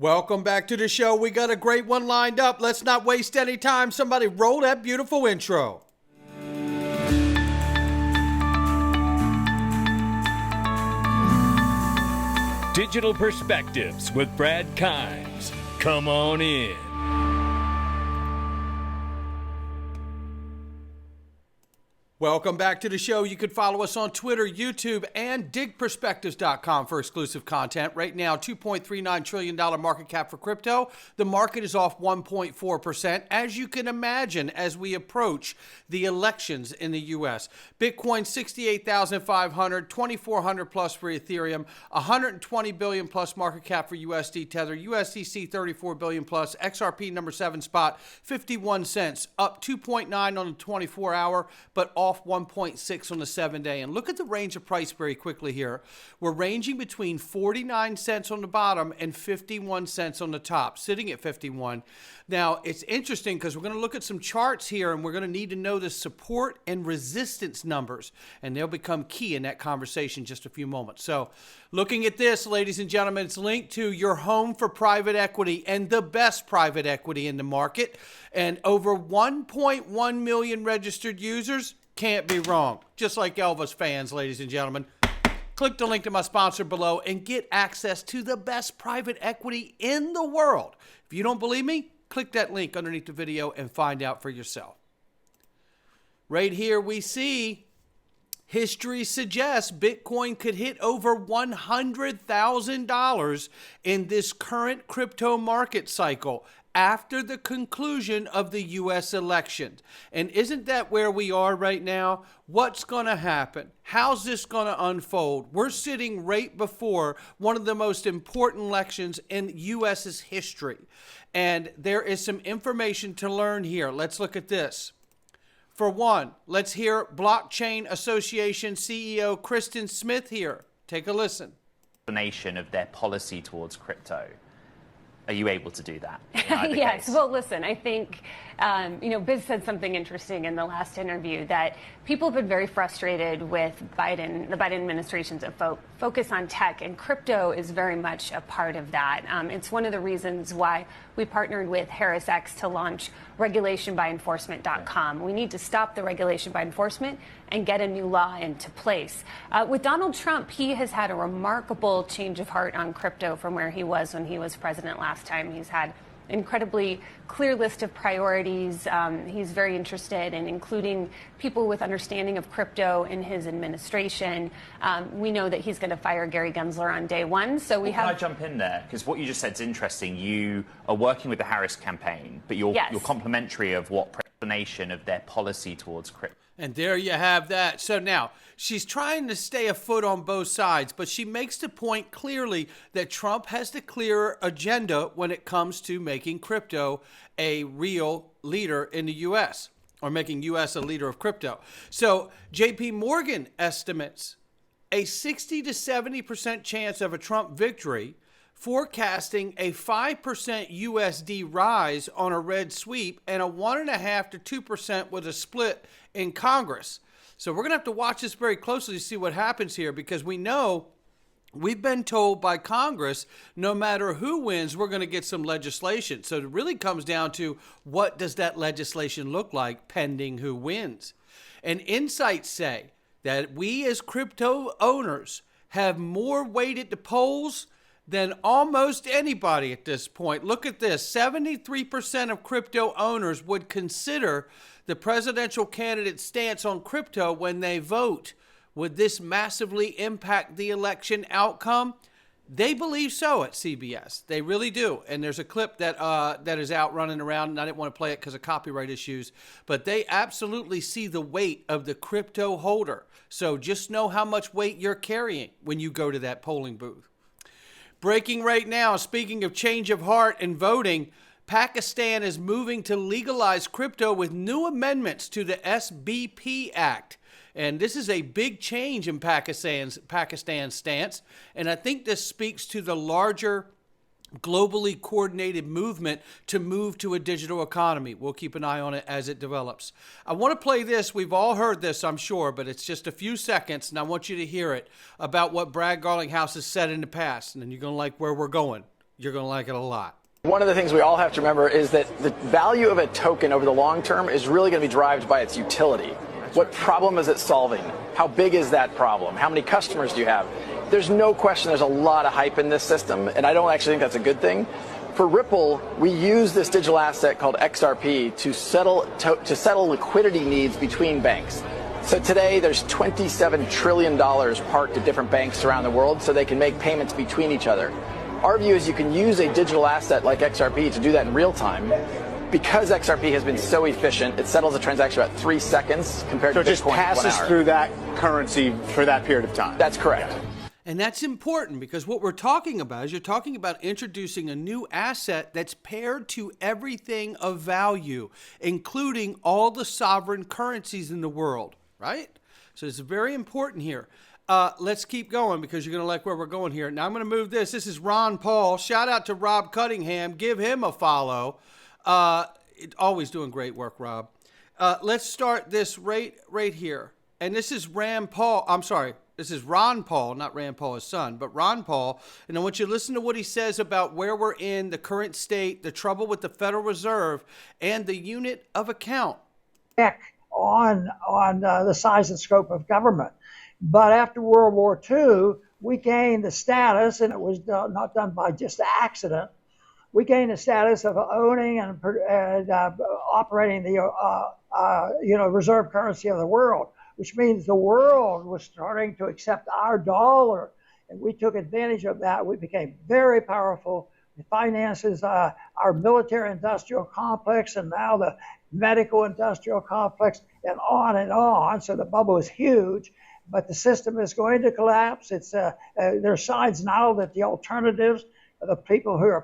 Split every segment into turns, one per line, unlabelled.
Welcome back to the show. We got a great one lined up. Let's not waste any time. Somebody roll that beautiful intro.
Digital Perspectives with Brad Kimes. Come on in.
Welcome back to the show. You can follow us on Twitter, YouTube, and digperspectives.com for exclusive content. Right now, $2.39 trillion market cap for crypto. The market is off 1.4%, as you can imagine, as we approach the elections in the U.S. Bitcoin, 68,500, 2,400 plus for Ethereum, 120 billion plus market cap for USD Tether, USDC 34 billion plus, XRP number 7 spot, 51 cents, up 2.9 on the 24-hour, but off 1.6 on the 7-day. And look at the range of price very quickly here. We're ranging between 49 cents on the bottom and 51 cents on the top, sitting at 51. Now, it's interesting because we're going to look at some charts here, and we're going to need to know the support and resistance numbers, and they'll become key in that conversation in just a few moments. So, looking at this, ladies and gentlemen, it's linked to your home for private equity and the best private equity in the market, and over 1.1 million registered users. Can't be wrong. Just like Elvis fans, ladies and gentlemen. Click the link to my sponsor below and get access to the best private equity in the world. If you don't believe me, click that link underneath the video and find out for yourself. Right here we see history suggests Bitcoin could hit over $100,000 in this current crypto market cycle after the conclusion of the U.S. election. And isn't that where we are right now? What's going to happen? How's this going to unfold? We're sitting right before one of the most important elections in U.S.'s history. And there is some information to learn here. Let's look at this. For one, let's hear Blockchain Association CEO Kristen Smith here. Take a listen.
Explanation of their policy towards crypto. Are you able to do that?
Yes. Case? Well, listen, I think, Biz said something interesting in the last interview that people have been very frustrated with the Biden administration's focus on tech, and crypto is very much a part of that. It's one of the reasons why we partnered with HarrisX to launch regulationbyenforcement.com. We need to stop the regulation by enforcement and get a new law into place. With Donald Trump, he has had a remarkable change of heart on crypto from where he was when he was president last time. He's had incredibly clear list of priorities. He's very interested in including people with understanding of crypto in his administration. We know that he's going to fire Gary Gensler on day one. So we have.
Can I jump in there? Because what you just said is interesting. You are working with the Harris campaign, but you're complimentary of what explanation of their policy towards crypto.
And there you have that. So now, she's trying to stay afoot on both sides, but she makes the point clearly that Trump has the clearer agenda when it comes to making crypto a real leader in the U.S., or making U.S. a leader of crypto. So JP Morgan estimates a 60 to 70% chance of a Trump victory, forecasting a 5% USD rise on a red sweep and a 1.5 to 2% with a split in Congress. So we're going to have to watch this very closely to see what happens here, because we know we've been told by Congress no matter who wins, we're going to get some legislation. So it really comes down to what does that legislation look like pending who wins. And insights say that we as crypto owners have more weight at the polls than almost anybody at this point. Look at this. 73% of crypto owners would consider the presidential candidate's stance on crypto when they vote. Would this massively impact the election outcome? They believe so at CBS. They really do. And there's a clip that is out running around, and I didn't want to play it because of copyright issues, but they absolutely see the weight of the crypto holder. So just know how much weight you're carrying when you go to that polling booth. Breaking right now, speaking of change of heart and voting, Pakistan is moving to legalize crypto with new amendments to the SBP Act. And this is a big change in Pakistan's stance. And I think this speaks to the larger globally coordinated movement to move to a digital economy. We'll keep an eye on it as it develops. I want to play this. We've all heard this, I'm sure, but it's just a few seconds, and I want you to hear it about what Brad Garlinghouse has said in the past, and then you're going to like where we're going. You're going to like it a lot.
One of the things we all have to remember is that the value of a token over the long term is really going to be derived by its utility. What problem is it solving? How big is that problem? How many customers do you have? There's no question there's a lot of hype in this system, and I don't actually think that's a good thing. For Ripple, we use this digital asset called XRP to settle liquidity needs between banks. So today there's $27 trillion parked at different banks around the world so they can make payments between each other. Our view is you can use a digital asset like XRP to do that in real time. Because XRP has been so efficient, it settles a transaction about 3 seconds compared to Bitcoin. So it just passes through that currency for that period of time. That's correct.
Yeah. And that's important because what we're talking about is you're talking about introducing a new asset that's paired to everything of value, including all the sovereign currencies in the world, right? So it's very important here. Let's keep going because you're going to like where we're going here. Now I'm going to move this. This is Ron Paul. Shout out to Rob Cunningham. Give him a follow. Always doing great work, Rob. Let's start this right here. And this is Rand Paul. I'm sorry. This is Ron Paul, not Rand Paul, his son, but Ron Paul. And I want you to listen to what he says about where we're in, the current state, the trouble with the Federal Reserve, and the unit of account.
On the size and scope of government. But after World War II, we gained the status, and it was not done by just accident. We gained the status of owning and operating the reserve currency of the world, which means the world was starting to accept our dollar, and we took advantage of that. We became very powerful. It finances our military-industrial complex and now the medical-industrial complex and on and on. So the bubble is huge. But the system is going to collapse. There's signs now that the alternatives, the people who are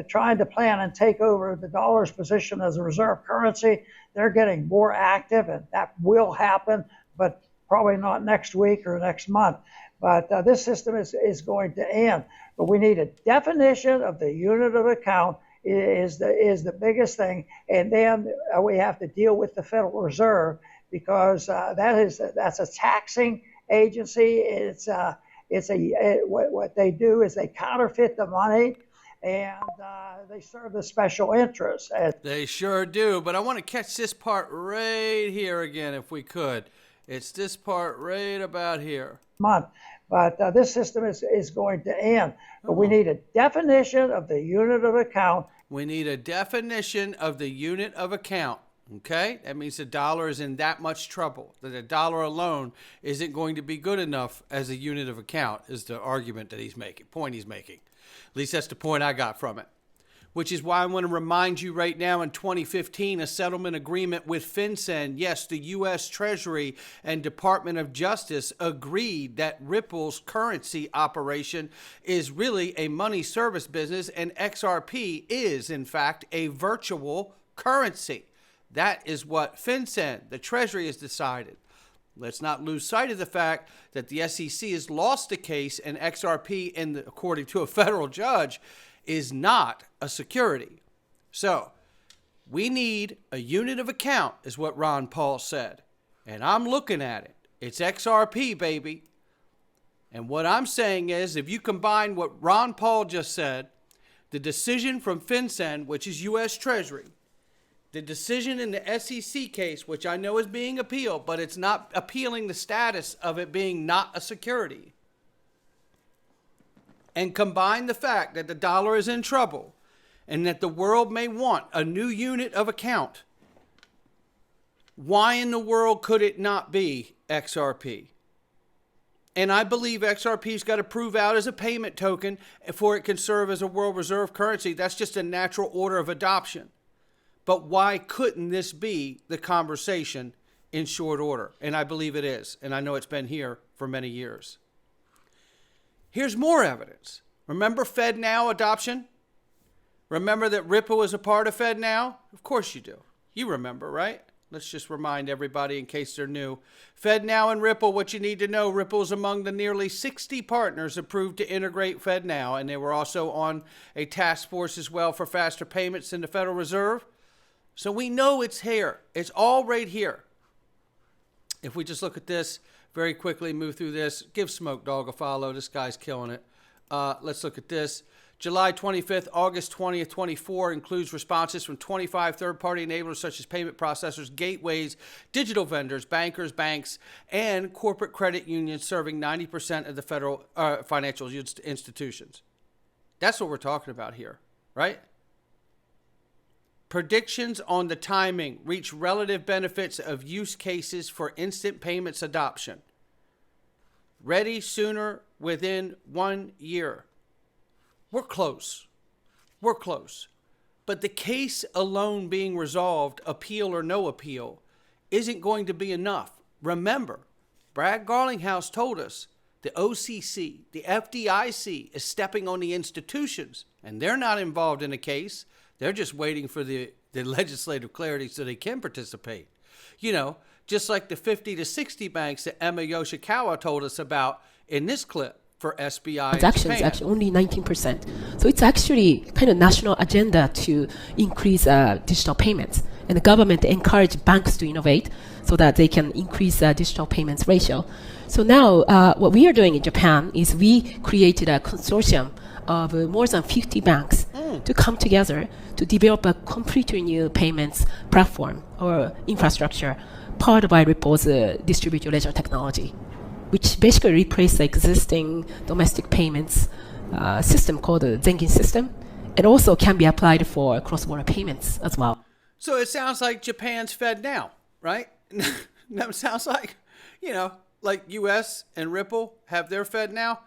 trying to plan and take over the dollar's position as a reserve currency, they're getting more active, and that will happen, but probably not next week or next month. But this system is going to end. But we need a definition of the unit of account is the biggest thing, and then we have to deal with the Federal Reserve. Because that's a taxing agency. What they do is they counterfeit the money, and they serve the special interests.
They sure do. But I want to catch this part right here again, if we could. It's this part right about here.
But this system is going to end. But we need a definition of the unit of account.
We need a definition of the unit of account. Okay, that means the dollar is in that much trouble, that a dollar alone isn't going to be good enough as a unit of account, is the argument that he's making, point he's making. At least that's the point I got from it. Which is why I want to remind you right now, in 2015, a settlement agreement with FinCEN, yes, the U.S. Treasury and Department of Justice agreed that Ripple's currency operation is really a money service business, and XRP is, in fact, a virtual currency. That is what FinCEN, the Treasury, has decided. Let's not lose sight of the fact that the SEC has lost the case, and XRP, according to a federal judge, is not a security. So we need a unit of account, is what Ron Paul said. And I'm looking at it. It's XRP, baby. And what I'm saying is, if you combine what Ron Paul just said, the decision from FinCEN, which is U.S. Treasury, the decision in the SEC case, which I know is being appealed, but it's not appealing the status of it being not a security, and combine the fact that the dollar is in trouble and that the world may want a new unit of account, why in the world could it not be XRP? And I believe XRP's got to prove out as a payment token before it can serve as a world reserve currency. That's just a natural order of adoption. But why couldn't this be the conversation in short order? And I believe it is. And I know it's been here for many years. Here's more evidence. Remember FedNow adoption? Remember that Ripple is a part of FedNow? Of course you do. You remember, right? Let's just remind everybody in case they're new. FedNow and Ripple, what you need to know, Ripple is among the nearly 60 partners approved to integrate FedNow. And they were also on a task force as well for faster payments in the Federal Reserve. So we know it's here. It's all right here. If we just look at this very quickly, move through this, give Smoke Dog a follow. This guy's killing it. Let's look at this. July 25th, August 20th, 24 includes responses from 25 third-party enablers such as payment processors, gateways, digital vendors, bankers, banks, and corporate credit unions serving 90% of the federal financial institutions. That's what we're talking about here, right? Predictions on the timing reach relative benefits of use cases for instant payments adoption. Ready sooner within 1 year. We're close. We're close. But the case alone being resolved, appeal or no appeal, isn't going to be enough. Remember, Brad Garlinghouse told us the OCC, the FDIC is stepping on the institutions, and they're not involved in a case. They're just waiting for the legislative clarity so they can participate. You know, just like the 50 to 60 banks that Emma Yoshikawa told us about in this clip for SBI.
Transactions actually only 19%. So it's actually kind of national agenda to increase digital payments. And the government encourage banks to innovate so that they can increase digital payments ratio. So now what we are doing in Japan is we created a consortium of more than 50 banks to come together to develop a completely new payments platform or infrastructure powered by Ripple's distributed ledger technology, which basically replaced the existing domestic payments system called the Zenkin system, and also can be applied for cross-border payments as well.
So it sounds like Japan's Fed now, right? That sounds like, you know, like US and Ripple have their Fed now.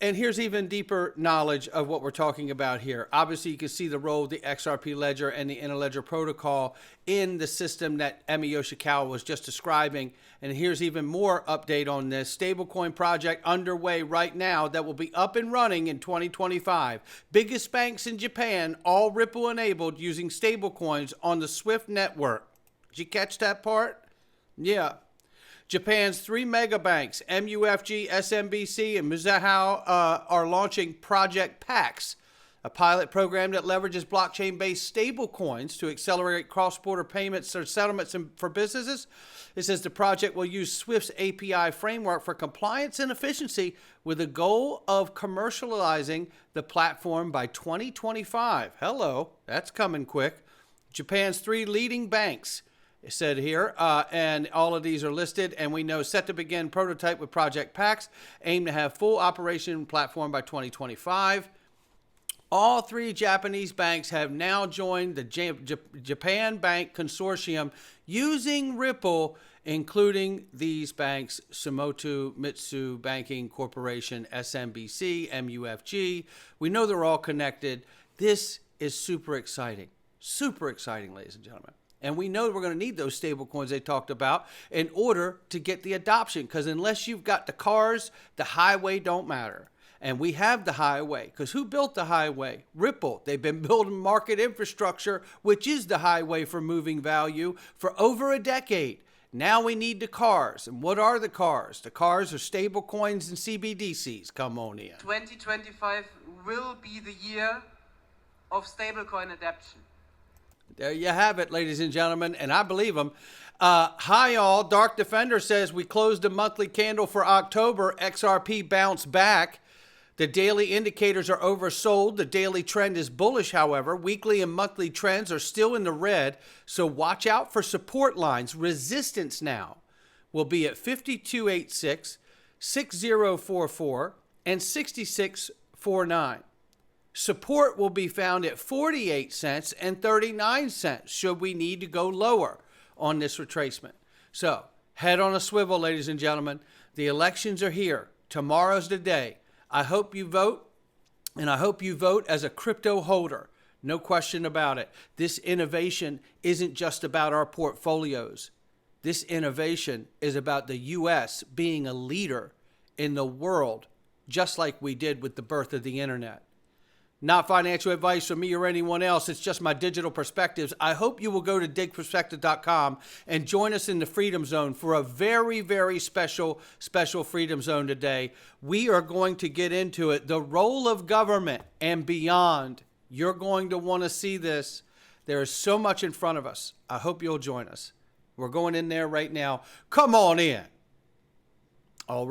And here's even deeper knowledge of what we're talking about here. Obviously, you can see the role of the XRP Ledger and the Interledger protocol in the system that Emma Yoshikawa was just describing. And here's even more update on this. Stablecoin project underway right now that will be up and running in 2025. Biggest banks in Japan, all Ripple enabled using stablecoins on the SWIFT network. Did you catch that part? Yeah. Japan's 3 mega banks, MUFG, SMBC, and Mizuho, are launching Project PAX, a pilot program that leverages blockchain-based stablecoins to accelerate cross-border payments or settlements for businesses. It says the project will use SWIFT's API framework for compliance and efficiency with a goal of commercializing the platform by 2025. Hello, that's coming quick. Japan's 3 leading banks, it said here, and all of these are listed, and we know set to begin prototype with Project PAX, aim to have full operation platform by 2025. All 3 Japanese banks have now joined the Japan Bank Consortium using Ripple, including these banks, Sumoto Mitsui Banking Corporation, SMBC, MUFG. We know they're all connected. This is super exciting, ladies and gentlemen. And we know we're going to need those stable coins they talked about in order to get the adoption, because unless you've got the cars, the highway don't matter. And we have the highway, because who built the highway? Ripple. They've been building market infrastructure, which is the highway for moving value, for over a decade. Now we need the cars. And what are the cars? The cars are stable coins and CBDCs. Come on in.
2025 will be the year of stablecoin adoption.
There you have it, ladies and gentlemen, and I believe them. Hi, all. Dark Defender says we closed a monthly candle for October. XRP bounced back. The daily indicators are oversold. The daily trend is bullish, however. Weekly and monthly trends are still in the red, so watch out for support lines. Resistance now will be at 5286, 6044, and 6649. Support will be found at 48 cents and 39 cents should we need to go lower on this retracement. So, head on a swivel, ladies and gentlemen. The elections are here. Tomorrow's the day. I hope you vote, and I hope you vote as a crypto holder. No question about it. This innovation isn't just about our portfolios. This innovation is about the U.S. being a leader in the world, just like we did with the birth of the internet. Not financial advice from me or anyone else. It's just my digital perspectives. I hope you will go to digperspective.com and join us in the Freedom Zone for a very, very special Freedom Zone today. We are going to get into it. The role of government and beyond. You're going to want to see this. There is so much in front of us. I hope you'll join us. We're going in there right now. Come on in. All right.